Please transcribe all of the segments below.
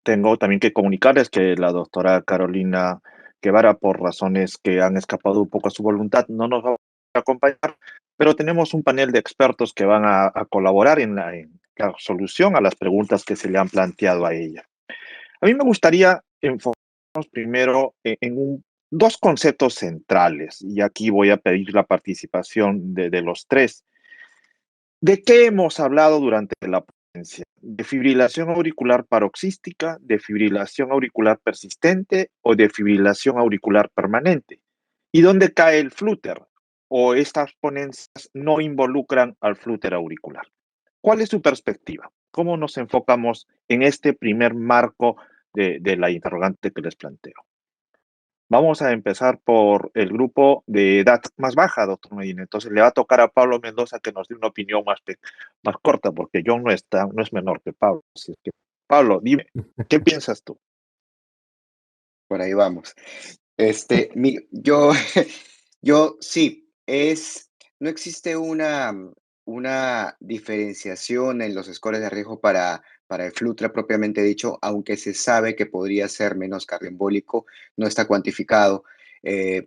tengo también que comunicarles que la doctora Carolina Guevara, por razones que han escapado un poco a su voluntad, no nos va a acompañar, pero tenemos un panel de expertos que van a colaborar en la solución a las preguntas que se le han planteado a ella. A mí me gustaría enfocarnos primero dos conceptos centrales, y aquí voy a pedir la participación de los tres. ¿De qué hemos hablado durante la ponencia? ¿De fibrilación auricular paroxística, de fibrilación auricular persistente o de fibrilación auricular permanente? ¿Y dónde cae el flúter? ¿O estas ponencias no involucran al flúter auricular? ¿Cuál es su perspectiva? ¿Cómo nos enfocamos en este primer marco de la interrogante que les planteo? Vamos a empezar por el grupo de edad más baja, doctor Medina. Entonces le va a tocar a Pablo Mendoza que nos dé una opinión más corta, porque John no es menor que Pablo. Así es que, Pablo, dime, ¿qué piensas tú? Por ahí vamos. Yo, yo sí, no existe una diferenciación en los scores de riesgo para el Flutra propiamente dicho, aunque se sabe que podría ser menos cardioembólico, no está cuantificado.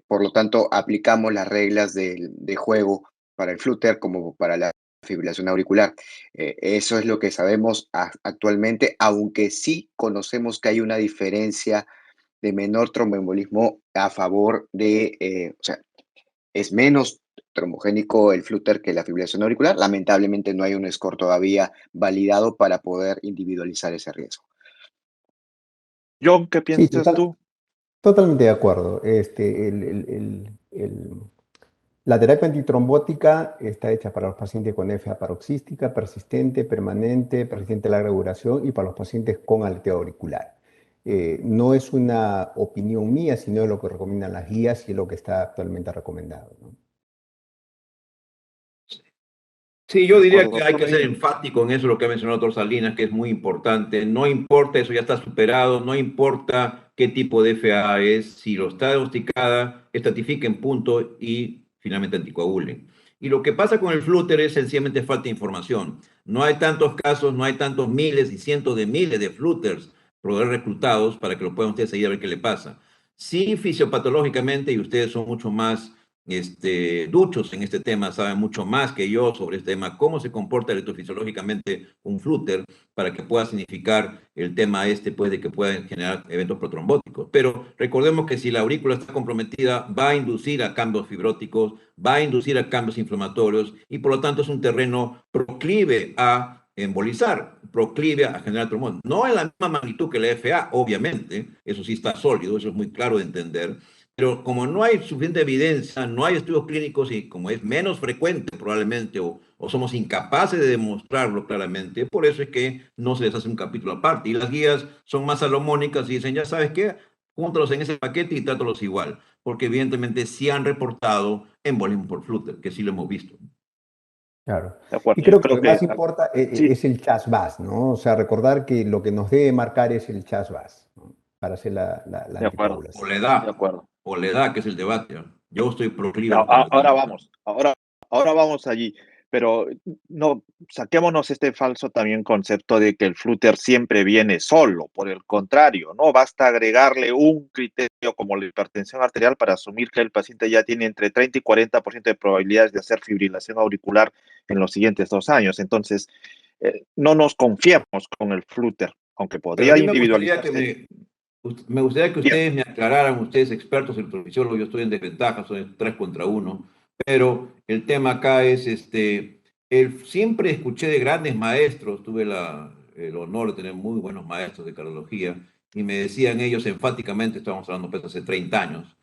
Por lo tanto, aplicamos las reglas de juego para el Flutter como para la fibrilación auricular. Eso es lo que sabemos actualmente, aunque sí conocemos que hay una diferencia de menor tromboembolismo a favor o sea, es menos trombogénico el flúter que la fibrilación auricular. Lamentablemente no hay un score todavía validado para poder individualizar ese riesgo. John, ¿qué Sí, piensas tú? totalmente de acuerdo. La terapia antitrombótica está hecha para los pacientes con FA paroxística, persistente, permanente, persistente de larga duración y para los pacientes con aleteo auricular. No es una opinión mía, sino es lo que recomiendan las guías y es lo que está actualmente recomendado, ¿no? Sí, yo ¿De diría acuerdo, que hay doctor que ser Medina? enfático en eso, lo que ha mencionado el doctor Salinas, que es muy importante. No importa, eso ya está superado, no importa qué tipo de FA es, si lo está diagnosticada, estratifiquen punto y finalmente anticoagulen. Y lo que pasa con el flúter es sencillamente falta de información. No hay tantos casos, no hay tantos miles y cientos de miles de flúters reclutados para que lo puedan ustedes seguir a ver qué le pasa. Sí, fisiopatológicamente, y ustedes son mucho más duchos en este tema, saben mucho más que yo sobre este tema, cómo se comporta electrofisiológicamente un flúter para que pueda significar el tema pues, de que puedan generar eventos protrombóticos. Pero recordemos que si la aurícula está comprometida, va a inducir a cambios fibróticos, va a inducir a cambios inflamatorios y por lo tanto es un terreno proclive a embolizar, proclive a generar trombosis. No en la misma magnitud que la FA, obviamente, eso sí está sólido, eso es muy claro de entender, pero como no hay suficiente evidencia, no hay estudios clínicos y como es menos frecuente probablemente o somos incapaces de demostrarlo claramente, por eso es que no se les hace un capítulo aparte. Y las guías son más salomónicas y dicen, ya sabes qué, júntalos en ese paquete y trátalos igual, porque evidentemente sí han reportado embolismo por flúter, que sí lo hemos visto. Claro. De acuerdo, Y yo creo que lo creo que que más importa sí, es el CHAS-VAS, ¿no? O sea, recordar que lo que nos debe marcar es el CHAS-VAS, ¿no? Para hacer la de acuerdo, O anticoagulación. la de acuerdo. edad, que es el debate. Yo estoy proclive a los Ahora 50. vamos, ahora vamos allí, pero no, saquémonos este falso también concepto de que el flúter siempre viene solo, por el contrario, no basta agregarle un criterio como la hipertensión arterial para asumir que el paciente ya tiene entre 30 y 40% de probabilidades de hacer fibrilación auricular en los siguientes 2 años. Entonces, no nos confiemos con el flúter, aunque Pero a podría mí me gustaría que individualizarse. me gustaría que Bien, ustedes me aclararan, ustedes expertos en electrofisiólogos, yo estoy en desventaja, soy 3 contra uno, pero el tema acá es, siempre escuché de grandes maestros, tuve el honor de tener muy buenos maestros de cardiología, y me decían ellos enfáticamente, estábamos hablando pues hace 30 años,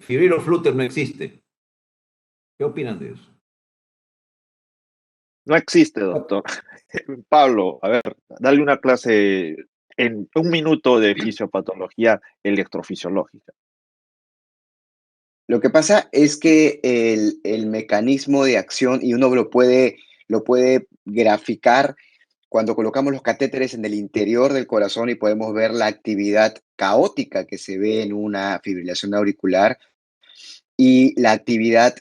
fibrilo flutter no existe. ¿Qué opinan de eso? no existe, doctor. Pablo, a ver, dale una clase en un minuto de fisiopatología electrofisiológica. Lo que pasa es que el mecanismo de acción, y uno lo puede graficar cuando colocamos los catéteres en el interior del corazón y podemos ver la actividad caótica que se ve en una fibrilación auricular y la actividad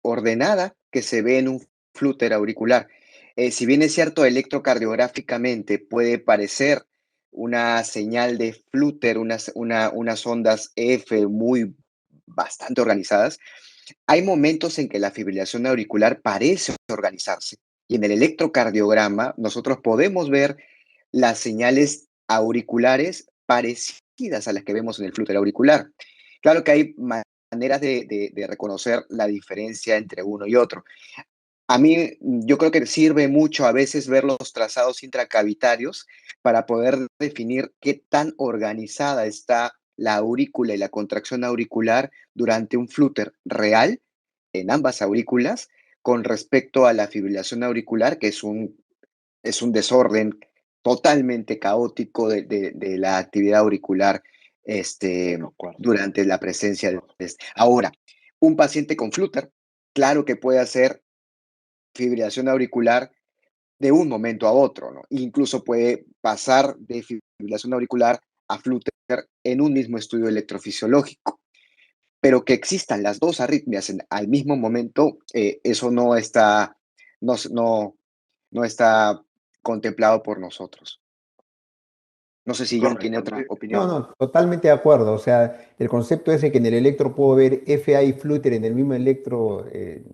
ordenada que se ve en un flúter auricular. Si bien es cierto, electrocardiográficamente puede parecer una señal de flúter, unas ondas F muy bastante organizadas, hay momentos en que la fibrilación auricular parece organizarse. Y en el electrocardiograma nosotros podemos ver las señales auriculares parecidas a las que vemos en el flúter auricular. Claro que hay maneras de reconocer la diferencia entre uno y otro. A mí, yo creo que sirve mucho a veces ver los trazados intracavitarios para poder definir qué tan organizada está la aurícula y la contracción auricular durante un flúter real en ambas aurículas con respecto a la fibrilación auricular, que es un desorden totalmente caótico de la actividad auricular De acuerdo. durante la presencia de... Ahora, un paciente con flúter, claro que puede hacer fibrilación auricular de un momento a otro, ¿no? Incluso puede pasar de fibrilación auricular a flúter en un mismo estudio electrofisiológico. Pero que existan las dos arritmias al mismo momento, eso no, no, no está contemplado por nosotros. No sé si John tiene Correcto. otra No, opinión. no, totalmente de acuerdo. O sea, el concepto ese que en el electro puedo ver FA y flúter en el mismo electro,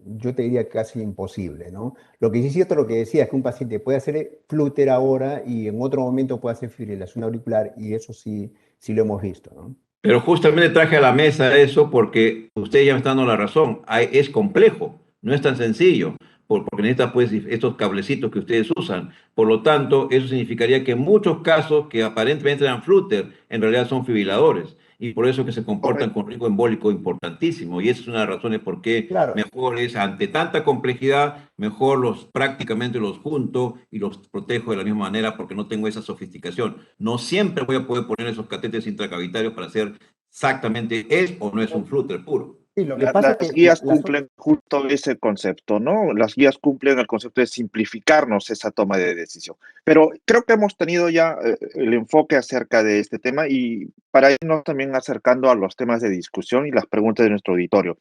yo te diría casi imposible, ¿no? Lo que sí es cierto, lo que decía, es que un paciente puede hacer flúter ahora y en otro momento puede hacer fibrilación auricular y eso sí, sí lo hemos visto, ¿no? Pero justamente traje a la mesa eso porque usted ya me está dando la razón. Es complejo, no es tan sencillo, porque necesita pues estos cablecitos que ustedes usan. Por lo tanto, eso significaría que en muchos casos que aparentemente eran flúter, en realidad son fibriladores. Y por eso que se comportan Correcto. con riesgo embólico importantísimo. Y esa es una de las razones por qué Claro, mejor es, ante tanta complejidad, mejor prácticamente los junto y los protejo de la misma manera porque no tengo esa sofisticación. No siempre voy a poder poner esos catéteres intracavitarios para hacer exactamente es o no es un flúter puro. sí, lo que pasa es Las que guías cumplen justo ese concepto, ¿no? Las guías cumplen el concepto de simplificarnos esa toma de decisión. Pero creo que hemos tenido ya el enfoque acerca de este tema y para irnos también acercando a los temas de discusión y las preguntas de nuestro auditorio.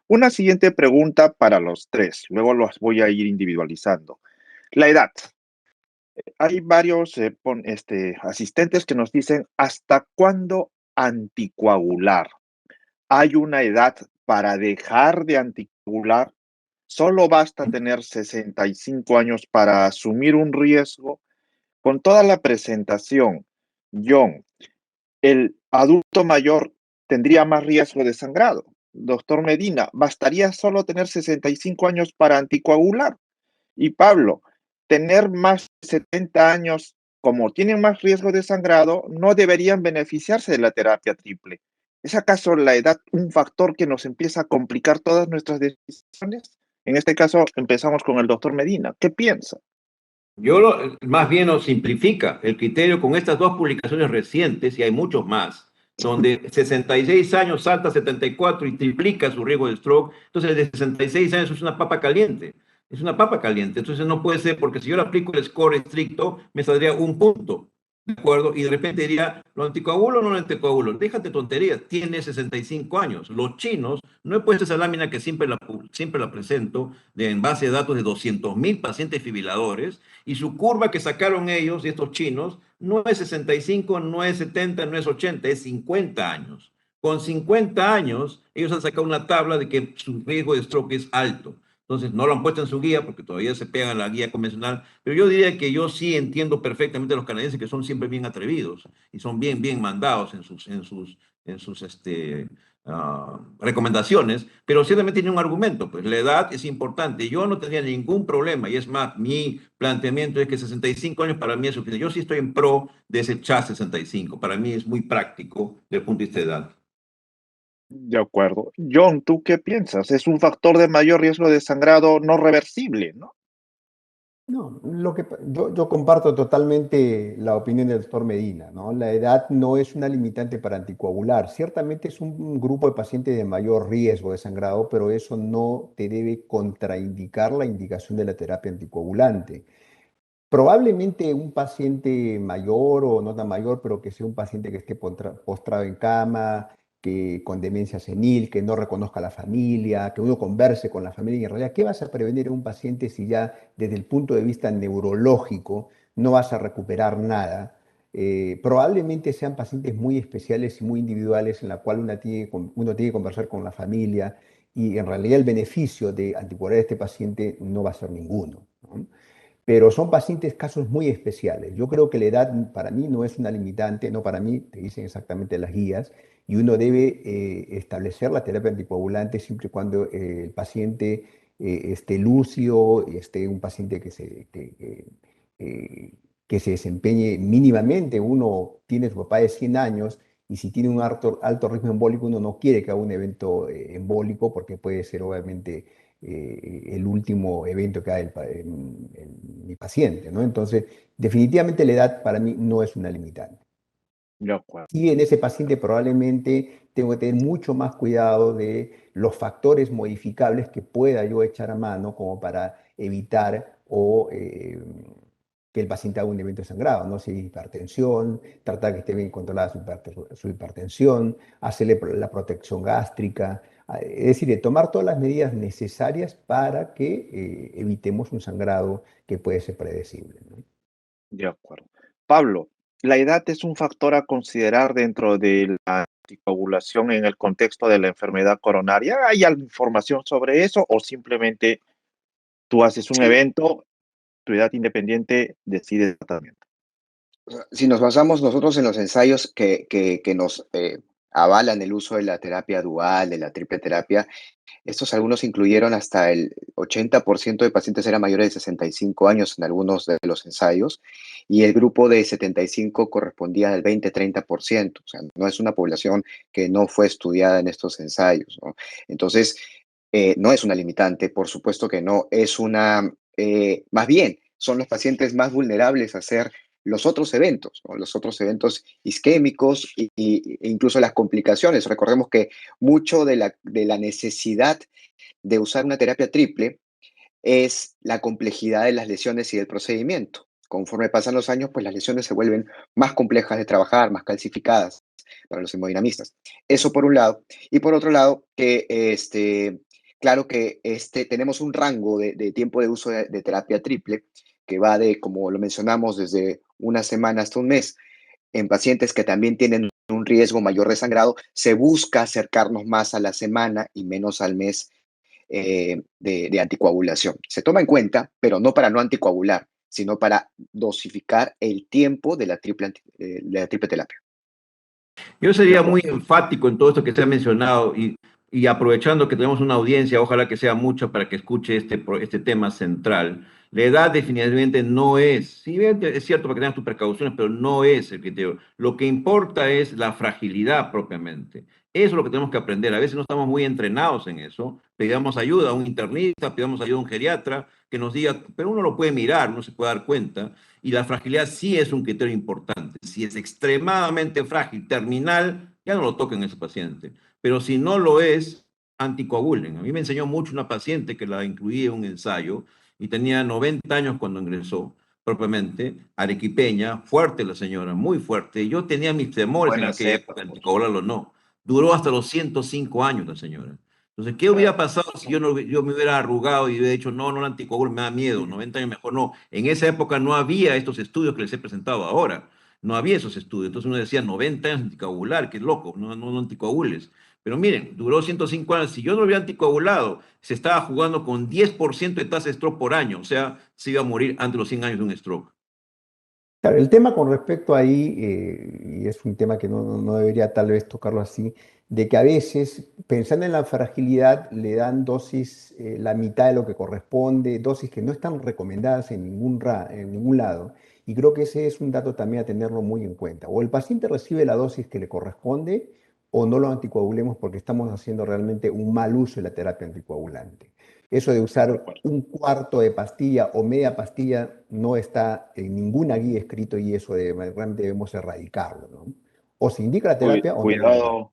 Una siguiente pregunta para los tres, luego los voy a ir individualizando. La edad. Hay varios asistentes que nos dicen, ¿hasta cuándo anticoagular? ¿Hay una edad para dejar de anticoagular? ¿Solo basta tener 65 años para asumir un riesgo? Con toda la presentación, John, ¿el adulto mayor tendría más riesgo de sangrado? Doctor Medina, ¿bastaría solo tener 65 años para anticoagular? Y Pablo, tener más de 70 años, como tienen más riesgo de sangrado, no deberían beneficiarse de la terapia triple. ¿Es acaso la edad un factor que nos empieza a complicar todas nuestras decisiones? En este caso, empezamos con el doctor Medina. ¿Qué piensa? Más bien lo simplifica el criterio con estas dos publicaciones recientes, y hay muchos más, donde 66 años salta a 74 y triplica su riesgo de stroke. Entonces, el de 66 años es una papa caliente. Es una papa caliente. Entonces, no puede ser, porque si yo le aplico el score estricto, me saldría un punto. ¿De acuerdo? Y de repente diría, ¿lo anticoagulo o no lo anticoagulo? Déjate tonterías, tiene 65 años. Los chinos, no he puesto esa lámina que siempre la presento, en base de datos de 200.000 pacientes fibriladores, y su curva que sacaron ellos, estos chinos, no es 65, no es 70, no es 80, es 50 años. Con 50 años, ellos han sacado una tabla de que su riesgo de stroke es alto. Entonces, no lo han puesto en su guía porque todavía se pegan a la guía convencional, pero yo diría que yo sí entiendo perfectamente a los canadienses que son siempre bien atrevidos y son bien mandados en sus recomendaciones, pero ciertamente tiene un argumento, pues la edad es importante. Yo no tendría ningún problema, y es más, mi planteamiento es que 65 años para mí es suficiente. Yo sí estoy en pro de ese chat 65, para mí es muy práctico desde el punto de vista de edad. De acuerdo. John, ¿tú qué piensas? Es un factor de mayor riesgo de sangrado no reversible, ¿no? no, yo comparto totalmente la opinión del doctor Medina, ¿no? La edad no es una limitante para anticoagular. Ciertamente es un grupo de pacientes de mayor riesgo de sangrado, pero eso no te debe contraindicar la indicación de la terapia anticoagulante. Probablemente un paciente mayor o no tan mayor, pero que sea un paciente que esté postrado en cama, que con demencia senil, que no reconozca a la familia, que uno converse con la familia. Y en realidad, ¿qué vas a prevenir en un paciente si ya desde el punto de vista neurológico no vas a recuperar nada? Probablemente sean pacientes muy especiales y muy individuales en la cual uno tiene que conversar con la familia y en realidad el beneficio de anticoagular a este paciente no va a ser ninguno, ¿no? Pero son pacientes, casos muy especiales. Yo creo que la edad para mí no es una limitante, no para mí, te dicen exactamente las guías, y uno debe establecer la terapia anticoagulante siempre y cuando el paciente esté lúcido, y esté un paciente eh, que se desempeñe mínimamente. Uno tiene su papá de 100 años y si tiene un alto ritmo embólico, uno no quiere que haga un evento embólico porque puede ser obviamente el último evento que haga mi paciente, ¿no? Entonces, definitivamente la edad para mí no es una limitante. De acuerdo. Sí, en ese paciente probablemente tengo que tener mucho más cuidado de los factores modificables que pueda yo echar a mano como para evitar que el paciente haga un evento de sangrado, ¿no? Si hay hipertensión, tratar que esté bien controlada su hipertensión, hacerle la protección gástrica, es decir, de tomar todas las medidas necesarias para que evitemos un sangrado que puede ser predecible, ¿no? De acuerdo. Pablo, ¿la edad es un factor a considerar dentro de la anticoagulación en el contexto de la enfermedad coronaria? ¿Hay alguna información sobre eso o simplemente tú haces un Sí, evento, tu edad independiente decide el tratamiento? o sea, si nos basamos nosotros en los ensayos que nos avalan el uso de la terapia dual, de la triple terapia, estos algunos incluyeron hasta el 80% de pacientes eran mayores de 65 años en algunos de los ensayos, y el grupo de 75 correspondía al 20-30%. O sea, no es una población que no fue estudiada en estos ensayos, ¿no? Entonces, no es una limitante, por supuesto que no, es una, más bien, son los pacientes más vulnerables a hacer los otros eventos, ¿no? Los otros eventos isquémicos e incluso las complicaciones. Recordemos que mucho de la necesidad de usar una terapia triple es la complejidad de las lesiones y del procedimiento. Conforme pasan los años, pues las lesiones se vuelven más complejas de trabajar, más calcificadas para los hemodinamistas. Eso por un lado. Y por otro lado, que claro que tenemos un rango de tiempo de uso de terapia triple que va de, como lo mencionamos, desde una semana hasta un mes. En pacientes que también tienen un riesgo mayor de sangrado, se busca acercarnos más a la semana y menos al mes de anticoagulación. Se toma en cuenta, pero no para no anticoagular, sino para dosificar el tiempo de la triple terapia. Yo De sería muy acuerdo. enfático en todo esto que se ha mencionado y aprovechando que tenemos una audiencia, ojalá que sea mucha para que escuche este tema central. La edad definitivamente no es, si bien es cierto para que tengas tus precauciones, pero no es el criterio. Lo que importa es la fragilidad propiamente. Eso es lo que tenemos que aprender. A veces no estamos muy entrenados en eso. Pidamos ayuda a un internista, pidamos ayuda a un geriatra que nos diga, pero uno lo puede mirar, uno se puede dar cuenta. Y la fragilidad sí es un criterio importante. Si es extremadamente frágil, terminal, ya no lo toquen a ese paciente. Pero si no lo es, anticoagulen. A mí me enseñó mucho una paciente que la incluí en un ensayo y tenía 90 años cuando ingresó, propiamente, arequipeña, fuerte la señora, muy fuerte. Yo tenía mis temores en Buenas aquella época, épocas. anticoagularlo o no. Duró hasta los 105 años la señora. Entonces, ¿qué hubiera Claro. pasado si yo me hubiera arrugado y hubiera dicho, no, no, el anticoagulo me da miedo, 90 años mejor no? En esa época no había estos estudios que les he presentado ahora, no había esos estudios. Entonces uno decía, 90 años anticoagular, qué loco, no, no, no anticoagules. Pero miren, duró 105 años. Si yo no lo hubiera anticoagulado, se estaba jugando con 10% de tasa de stroke por año, o sea, se iba a morir antes de los 100 años de un stroke. Claro, el tema con respecto ahí, y es un tema que no debería tal vez tocarlo así, de que a veces, pensando en la fragilidad, le dan dosis, la mitad de lo que corresponde, dosis que no están recomendadas en ningún lado. Y creo que ese es un dato también a tenerlo muy en cuenta. O el paciente recibe la dosis que le corresponde, o no lo anticoagulemos porque estamos haciendo realmente un mal uso de la terapia anticoagulante. Eso de De usar acuerdo. un cuarto de pastilla o media pastilla no está en ninguna guía escrito y eso realmente debemos erradicarlo, ¿no? O se indica la terapia o no la indicamos. Cuidado,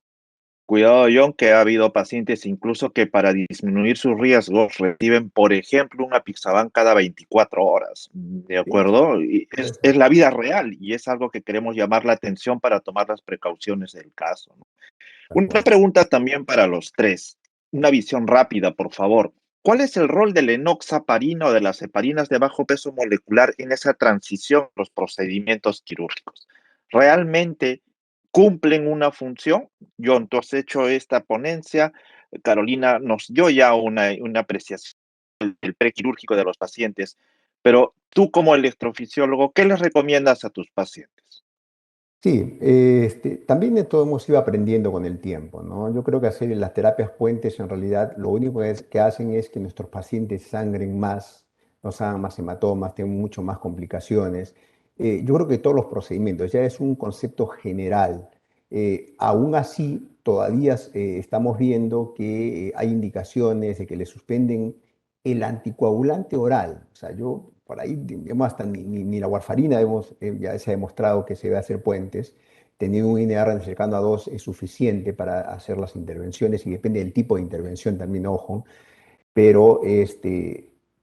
Cuidado, John, que ha habido pacientes incluso que para disminuir sus riesgos reciben, por ejemplo, una Pixaban cada 24 horas, ¿de Sí, acuerdo? Y puede ser. es la vida real y es algo que queremos llamar la atención para tomar las precauciones del caso, ¿no? De Una acuerdo. pregunta también para los tres, una visión rápida, por favor. ¿Cuál es el rol del enoxaparina o de las heparinas de bajo peso molecular en esa transición a los procedimientos quirúrgicos? ¿Realmente cumplen una función? John, tú has hecho esta ponencia, Carolina nos dio ya una apreciación del prequirúrgico de los pacientes, pero tú como electrofisiólogo, ¿qué les recomiendas a tus pacientes? Sí, también de todo hemos ido aprendiendo con el tiempo, ¿no? Yo creo que hacer las terapias puentes en realidad lo único que hacen es que nuestros pacientes sangren más, nos hagan más hematomas, tengan mucho más complicaciones. Yo creo que todos los procedimientos, ya es un concepto general. Aún así, todavía estamos viendo que hay indicaciones de que le suspenden el anticoagulante oral. O sea, yo por ahí, digamos, hasta ni la warfarina ya se ha demostrado que se debe hacer puentes. Teniendo un INR cercano a 2 es suficiente para hacer las intervenciones y depende del tipo de intervención también, ojo. Pero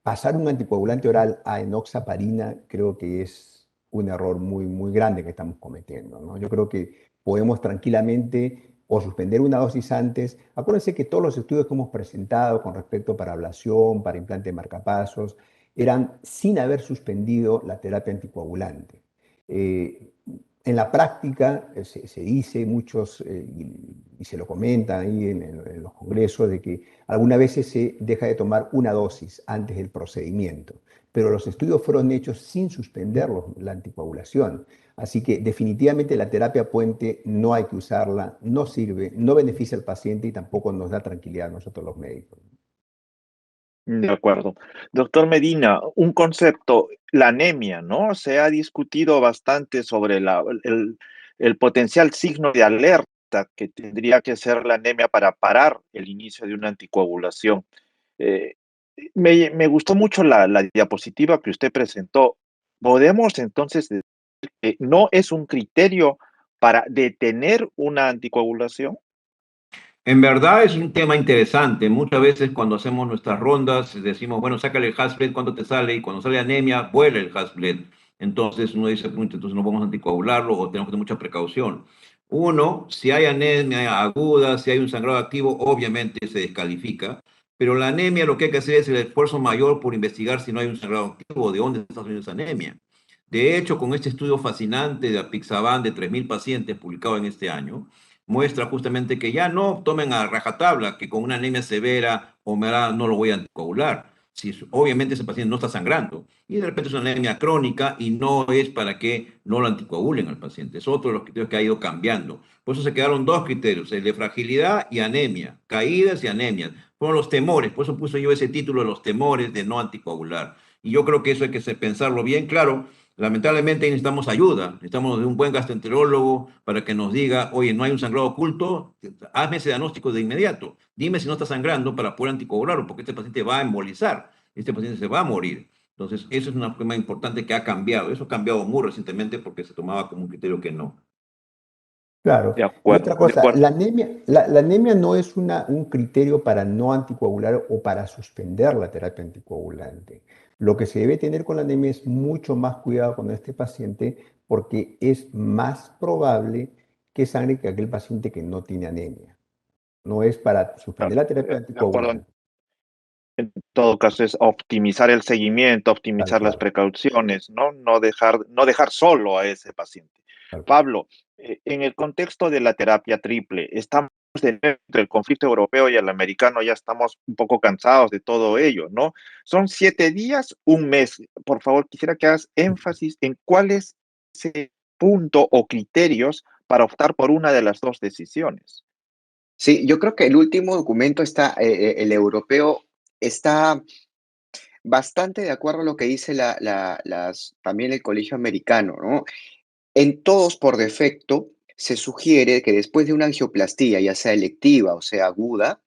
pasar un anticoagulante oral a enoxaparina creo que es un error muy, muy grande que estamos cometiendo, ¿no? Yo creo que podemos tranquilamente o suspender una dosis antes. Acuérdense que todos los estudios que hemos presentado con respecto para ablación, para implante de marcapasos, eran sin haber suspendido la terapia anticoagulante. Eh, en la práctica se dice muchos, y se lo comentan ahí en los congresos, de que algunas veces se deja de tomar una dosis antes del procedimiento, pero los estudios fueron hechos sin suspender la anticoagulación. Así que definitivamente la terapia puente no hay que usarla, no sirve, no beneficia al paciente y tampoco nos da tranquilidad a nosotros los médicos. De acuerdo. Doctor Medina, un concepto, la anemia, ¿no? Se ha discutido bastante sobre el potencial signo de alerta que tendría que ser la anemia para parar el inicio de una anticoagulación. Eh, me gustó mucho la diapositiva que usted presentó. ¿Podemos entonces decir que no es un criterio para detener una anticoagulación? En verdad es un tema interesante. Muchas veces cuando hacemos nuestras rondas decimos, bueno, sácale el Hasbled, ¿cuánto te sale? Y cuando sale anemia, vuela el Hasbled. Entonces uno dice, "Pucha, entonces no podemos anticoagularlo o tenemos que tener mucha precaución". Uno, si hay anemia aguda, si hay un sangrado activo, obviamente se descalifica. Pero la anemia lo que hay que hacer es el esfuerzo mayor por investigar si no hay un sangrado activo, de dónde está saliendo esa anemia. De hecho, con este estudio fascinante de Apixaban de 3.000 pacientes publicado en este año, muestra justamente que ya no tomen a rajatabla que con una anemia severa o moderada no lo voy a anticoagular. Si obviamente ese paciente no está sangrando y de repente es una anemia crónica y no es para que no lo anticoagulen al paciente. Es otro de los criterios que ha ido cambiando. Por eso se quedaron dos criterios, el de fragilidad y anemia, caídas y anemias. Fueron los temores, por eso puse yo ese título de los temores de no anticoagular. Y yo creo que eso hay que pensarlo bien. Claro, lamentablemente necesitamos ayuda, necesitamos de un buen gastroenterólogo para que nos diga, oye, no hay un sangrado oculto, hazme ese diagnóstico de inmediato, dime si no está sangrando para poder anticoagularlo, porque este paciente va a embolizar, este paciente se va a morir. Entonces, eso es un tema importante que ha cambiado, eso ha cambiado muy recientemente porque se tomaba como un criterio que no. Claro. De Y otra acuerdo, de cosa, acuerdo. la anemia no es un criterio para no anticoagular o para suspender la terapia anticoagulante. Lo que se debe tener con la anemia es mucho más cuidado con este paciente porque es más probable que sangre que aquel paciente que no tiene anemia. No es para suspender la terapia De acuerdo. anticoagulante, En todo caso es optimizar el seguimiento, tal optimizar las cual, precauciones, ¿no? No dejar solo a ese paciente. tal cual. Pablo, en el contexto de la terapia triple, estamos entre el conflicto europeo y el americano, ya estamos un poco cansados de todo ello, ¿no? Son 7 días, un mes. Por favor, quisiera que hagas énfasis en cuál es ese punto o criterios para optar por una de las dos decisiones. Sí, yo creo que el último documento está, el europeo, está bastante de acuerdo a lo que dice también el colegio americano, ¿no? En todos, por defecto, se sugiere que después de una angioplastía, ya sea electiva o sea aguda,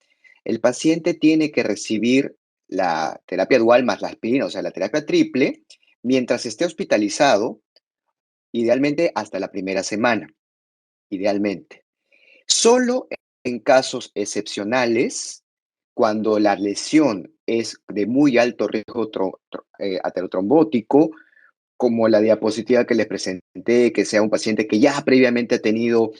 el paciente tiene que recibir la terapia dual más la aspirina, o sea, la terapia triple, mientras esté hospitalizado, idealmente hasta la primera semana, idealmente. Solo en casos excepcionales, cuando la lesión es de muy alto riesgo aterotrombótico, como la diapositiva que les presenté, que sea un paciente que ya previamente ha tenido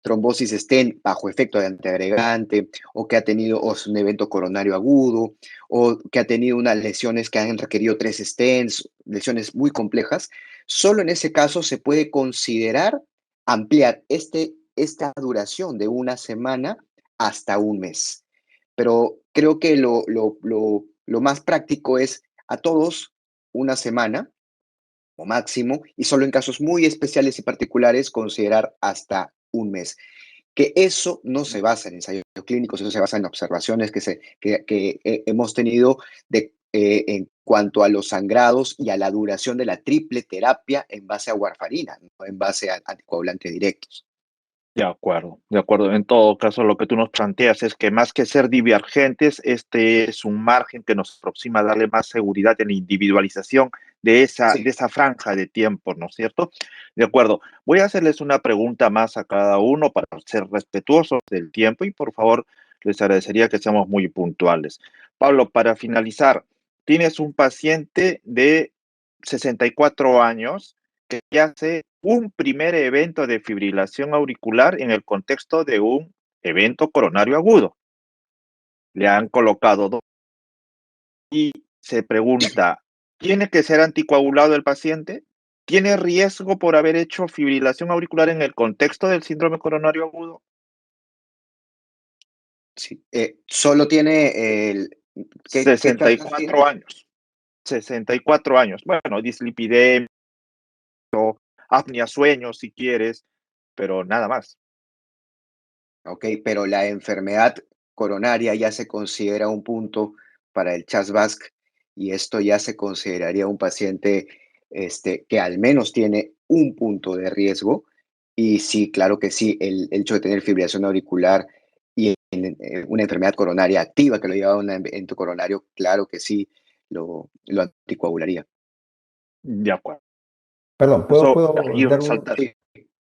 trombosis stent bajo efecto de antiagregante, o que ha tenido un evento coronario agudo, o que ha tenido unas lesiones que han requerido 3 stents, lesiones muy complejas. Solo en ese caso se puede considerar ampliar esta duración de una semana hasta un mes. Pero creo que lo más práctico es a todos una semana o máximo, y solo en casos muy especiales y particulares considerar hasta un mes. Que eso no se basa en ensayos clínicos, eso se basa en observaciones que hemos tenido en cuanto a los sangrados y a la duración de la triple terapia en base a warfarina, no en base a anticoagulantes directos. De acuerdo, de acuerdo. En todo caso, lo que tú nos planteas es que más que ser divergentes, este es un margen que nos aproxima a darle más seguridad en la individualización de Sí, esa franja de tiempo, ¿no es cierto? De acuerdo. Voy a hacerles una pregunta más a cada uno para ser respetuosos del tiempo y por favor les agradecería que seamos muy puntuales. Pablo, para finalizar, tienes un paciente de 64 años que hace un primer evento de fibrilación auricular en el contexto de un evento coronario agudo. Le han colocado dos y se pregunta, ¿tiene que ser anticoagulado el paciente? ¿Tiene riesgo por haber hecho fibrilación auricular en el contexto del síndrome coronario agudo? sí. Solo tiene ¿qué chascas 64 tiene? años. 64 años. Bueno, dislipidemia, apnea sueño si quieres, pero nada más. Ok, pero la enfermedad coronaria ya se considera un punto para el CHAS-VASc, y esto ya se consideraría un paciente que al menos tiene un punto de riesgo. Y sí, claro que sí, el hecho de tener fibrilación auricular y una enfermedad coronaria activa que lo lleva a un evento coronario, claro que sí, lo anticoagularía. De acuerdo. Perdón, ¿puedo, Eso puedo ahí dar resaltar. Sí,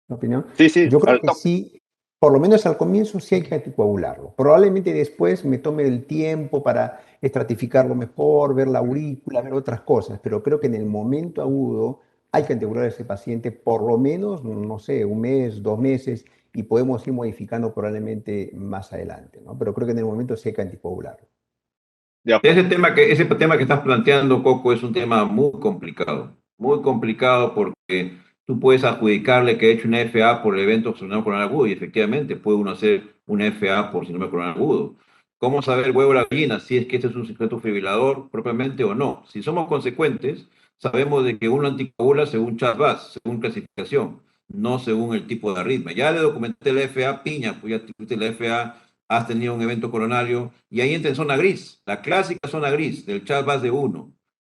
una opinión? Sí, sí, Yo creo al que toque. sí, por lo menos al comienzo sí hay que anticoagularlo. Probablemente después me tome el tiempo para estratificarlo mejor, ver la aurícula, ver otras cosas, pero creo que en el momento agudo hay que anticoagular a ese paciente por lo menos, no sé, un mes, 2 meses, y podemos ir modificando probablemente más adelante, ¿no? Pero creo que en el momento sí hay que anticoagularlo. De acuerdo. Ese tema que estás planteando, Coco, es un tema muy complicado porque tú puedes adjudicarle que ha hecho una FA por el evento síndrome coronal agudo y efectivamente puede uno hacer una FA por síndrome coronal agudo. ¿Cómo saber el huevo de la gallina si es que este es un secreto fibrilador propiamente o no? Si somos consecuentes, sabemos de que uno anticoagula según CHAS-VASc, según clasificación, no según el tipo de arritmia. Ya le documenté la FA piña, pues ya tuviste la FA, has tenido un evento coronario y ahí entra en zona gris, la clásica zona gris del CHAS-VASc de 1.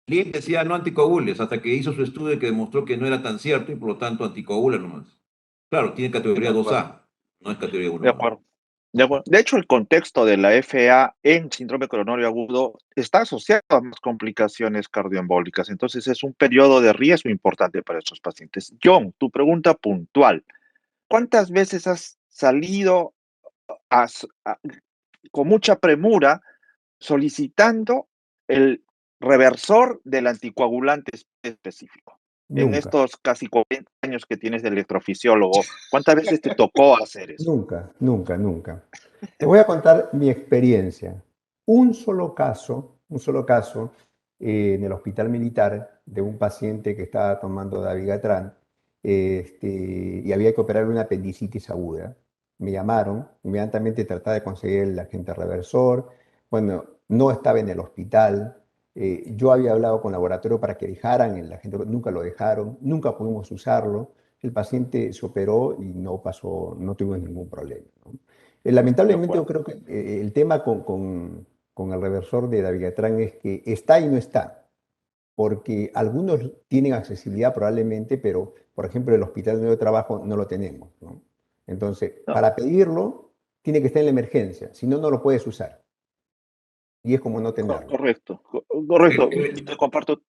Lin decía no anticoagules hasta que hizo su estudio que demostró que no era tan cierto y por lo tanto anticoagula nomás. Claro, tiene De categoría acuerdo. 2A, no es categoría De 1A. acuerdo. De acuerdo. De hecho, el contexto de la FA en síndrome coronario agudo está asociado a más complicaciones cardioembólicas. Entonces, es un periodo de riesgo importante para estos pacientes. John, tu pregunta puntual. ¿Cuántas veces has salido a- a- con mucha premura solicitando el reversor del anticoagulante específico? En Nunca. estos casi 40 años que tienes de electrofisiólogo, ¿cuántas veces te tocó hacer eso? Nunca, nunca, nunca. Te voy a contar mi experiencia. Un solo caso en el hospital militar de un paciente que estaba tomando Dabigatran, y había que operar una apendicitis aguda. Me llamaron, inmediatamente trataba de conseguir el agente reversor. Bueno, no estaba en el hospital. Yo había hablado con laboratorio para que dejaran el agente, nunca lo dejaron, nunca pudimos usarlo. El paciente se operó y no pasó, no tuvimos ningún problema, ¿no? De Lamentablemente yo acuerdo. creo que el tema con el reversor de Dabigatran es que está y no está, porque algunos tienen accesibilidad probablemente, pero por ejemplo el hospital donde yo trabajo no lo tenemos, ¿no? Entonces, No, para pedirlo, tiene que estar en la emergencia, si no, no lo puedes usar. Y es como no tenerlo. correcto, correcto. Y te comparto,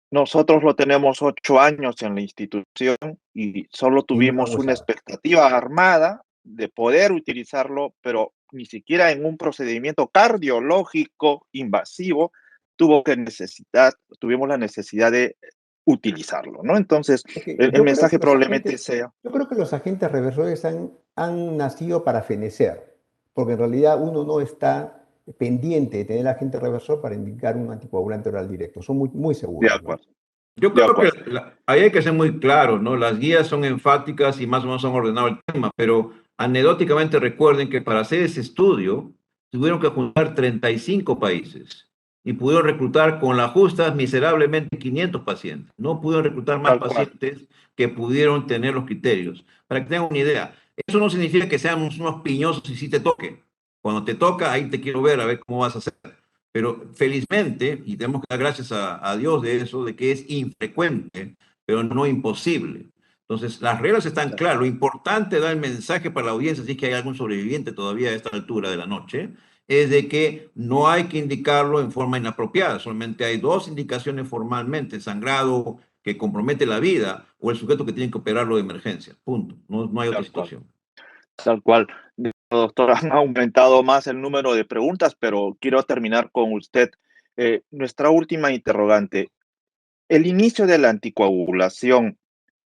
nosotros lo tenemos 8 años en la institución y solo Y no lo han tuvimos una usado. expectativa armada de poder utilizarlo, pero ni siquiera en un procedimiento cardiológico invasivo tuvimos la necesidad de utilizarlo, ¿no? Entonces, Es que el mensaje probablemente sea, yo creo que los agentes reversores han nacido para fenecer, porque en realidad uno no está pendiente de tener el agente reversor para indicar un anticoagulante oral directo. Son muy, muy de seguros, ¿no? acuerdo, Yo de creo que acuerdo. ahí hay que ser muy claro, ¿no? Las guías son enfáticas y más o menos han ordenado el tema, pero anecdóticamente recuerden que para hacer ese estudio tuvieron que juntar 35 países y pudieron reclutar con las justas miserablemente 500 pacientes. No pudieron reclutar más Tal cual. pacientes que pudieron tener los criterios. Para que tengan una idea, eso no significa que seamos unos piñosos y sí te toque. Cuando te toca, ahí te quiero ver a ver cómo vas a hacer. Pero felizmente, y tenemos que dar gracias a Dios de eso, de que es infrecuente, pero no imposible. Entonces, las reglas están claras. Lo importante dar el mensaje para la audiencia, si es que hay algún sobreviviente todavía a esta altura de la noche, es de que no hay que indicarlo en forma inapropiada. Solamente hay dos indicaciones formalmente: sangrado que compromete la vida o el sujeto que tiene que operarlo de emergencia. Punto. No, no hay otra Tal cual. situación. Tal cual. Doctor, han aumentado más el número de preguntas, pero quiero terminar con usted. Nuestra última interrogante. El inicio de la anticoagulación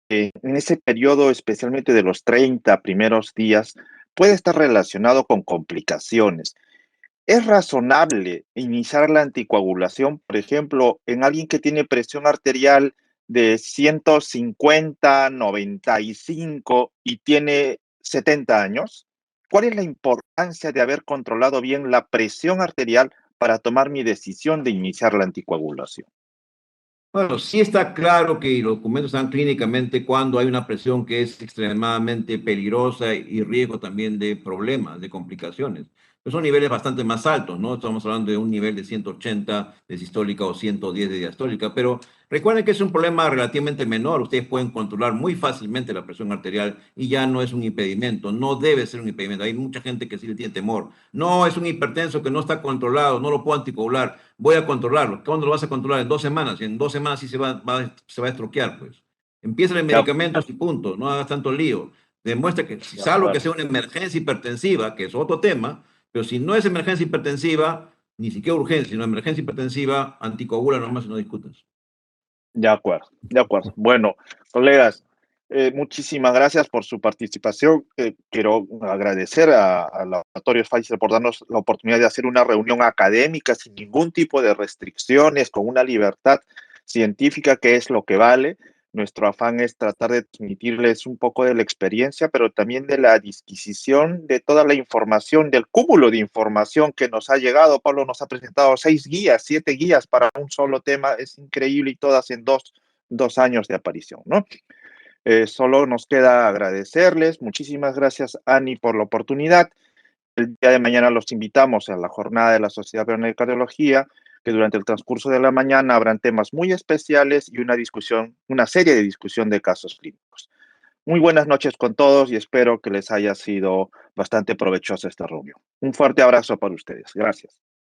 en ese periodo, especialmente de los 30 primeros días, puede estar relacionado con complicaciones. ¿Es razonable iniciar la anticoagulación, por ejemplo, en alguien que tiene presión arterial de 150, 95 y tiene 70 años? ¿Cuál es la importancia de haber controlado bien la presión arterial para tomar mi decisión de iniciar la anticoagulación? Bueno, sí está claro que los documentos están clínicamente cuando hay una presión que es extremadamente peligrosa y riesgo también de problemas, de complicaciones. Pero son niveles bastante más altos, ¿no? Estamos hablando de un nivel de 180 de sistólica o 110 de diastólica, pero recuerden que es un problema relativamente menor. Ustedes pueden controlar muy fácilmente la presión arterial y ya no es un impedimento, no debe ser un impedimento. Hay mucha gente que sí le tiene temor. No, es un hipertenso que no está controlado, no lo puedo anticoagular, voy a controlarlo. ¿Cuándo lo vas a controlar? En 2 semanas. Y en 2 semanas sí se va a estroquear, pues. Empieza el De medicamentos y punto, no hagas tanto lío. Demuestra que, salvo que acuerdo. sea una emergencia hipertensiva, que es otro tema, pero si no es emergencia hipertensiva, ni siquiera urgencia, sino emergencia hipertensiva, anticoagula nomás y no discutas. De acuerdo, de acuerdo. Bueno, colegas, muchísimas gracias por su participación. Quiero agradecer al laboratorio Pfizer por darnos la oportunidad de hacer una reunión académica sin ningún tipo de restricciones, con una libertad científica que es lo que vale. Nuestro afán es tratar de transmitirles un poco de la experiencia, pero también de la disquisición de toda la información, del cúmulo de información que nos ha llegado. Pablo nos ha presentado 6 guías, 7 guías para un solo tema. Es increíble y todas en dos años de aparición, ¿no? Solo nos queda agradecerles. Muchísimas gracias, Ani, por la oportunidad. El día de mañana los invitamos a la jornada de la Sociedad Peruana de Cardiología, que durante el transcurso de la mañana habrán temas muy especiales y una serie de discusión de casos clínicos. Muy buenas noches con todos y espero que les haya sido bastante provechosa esta reunión. Un fuerte abrazo para ustedes. Gracias.